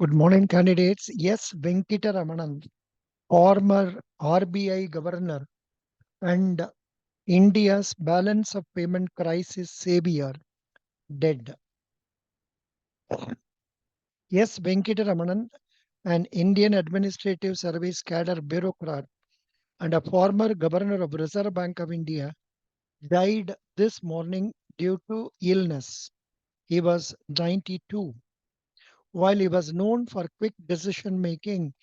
Good morning, candidates. Yes, Venkitaramanan, former RBI governor and India's balance of payment crisis savior, dead. Yes, Venkitaramanan, an Indian administrative service cadre bureaucrat and a former governor of Reserve Bank of India, died this morning due to illness. He was 92. While he was known for quick decision making,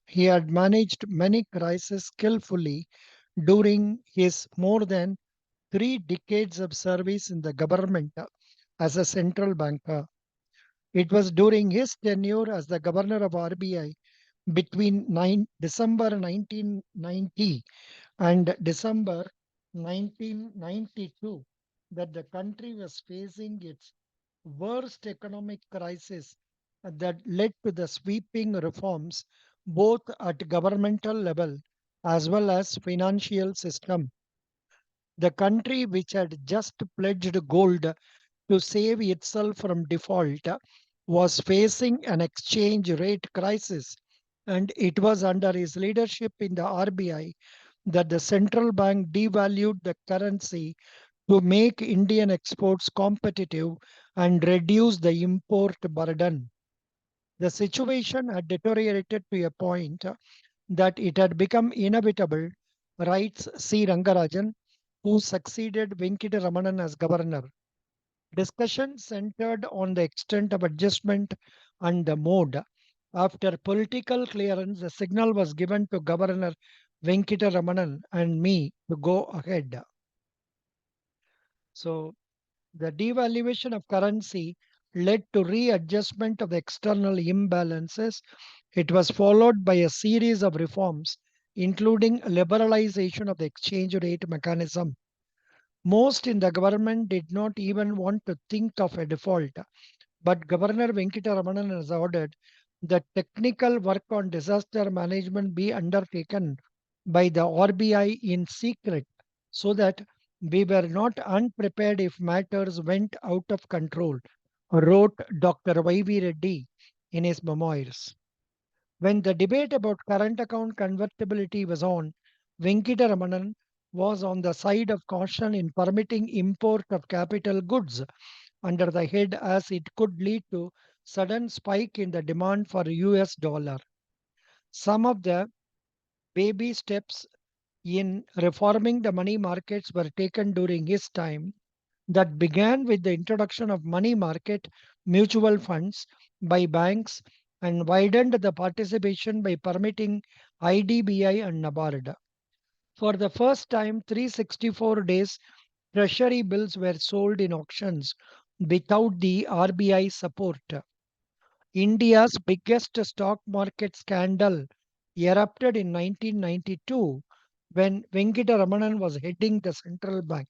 he had managed many crises skillfully during his more than 3 decades of service in the government as a central banker. It was during his tenure as the governor of RBI between December 1990 and December 1992 that the country was facing its worst economic crisis that led to the sweeping reforms both at governmental level as well as financial system. The country, which had just pledged gold to save itself from default, was facing an exchange rate crisis, and it was under his leadership in the RBI that the central bank devalued the currency to make Indian exports competitive and reduce the import burden. The situation had deteriorated to a point that it had become inevitable, writes C. Rangarajan, who succeeded Venkitaramanan as governor. Discussion centered on the extent of adjustment and the mode. After political clearance, the signal was given to Governor Venkitaramanan and me to go ahead. So, the devaluation of currency led to readjustment of the external imbalances. It was followed by a series of reforms, including liberalization of the exchange rate mechanism. Most in the government did not even want to think of a default, but Governor Venkitaramanan has ordered that technical work on disaster management be undertaken by the RBI in secret so that we were not unprepared if matters went out of control, wrote Dr. Y.V. Reddy in his memoirs. When the debate about current account convertibility was on, Venkitaramanan was on the side of caution in permitting import of capital goods under the head as it could lead to sudden spike in the demand for US dollar. Some of the baby steps in reforming the money markets were taken during his time that began with the introduction of money market mutual funds by banks and widened the participation by permitting IDBI and NABARD. For the first time, 364 days treasury bills were sold in auctions without the RBI support. India's biggest stock market scandal erupted in 1992 when Venkitaramanan was heading the central bank.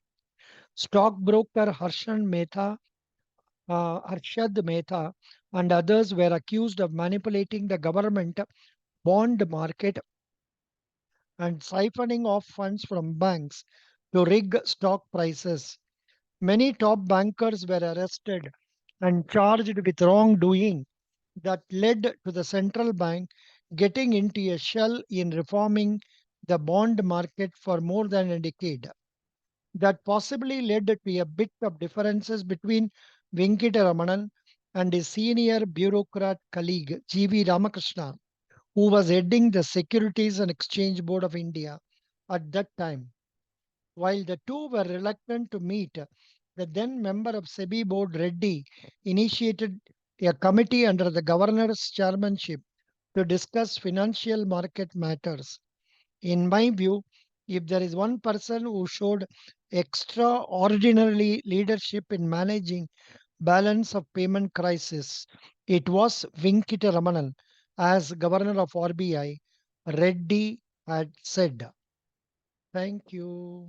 Stockbroker Harshad Mehta and others were accused of manipulating the government bond market and siphoning off funds from banks to rig stock prices. Many top bankers were arrested and charged with wrongdoing that led to the central bank getting into a shell in reforming the bond market for more than a decade. That possibly led to a bit of differences between Venkitaramanan and his senior bureaucrat colleague G.V. Ramakrishna, who was heading the Securities and Exchange Board of India at that time. While the two were reluctant to meet, the then member of SEBI board Reddy initiated a committee under the governor's chairmanship to discuss financial market matters. In my view, if there is one person who showed extraordinary leadership in managing balance of payment crisis, it was Venkitaramanan as governor of RBI, Reddy had said. Thank you.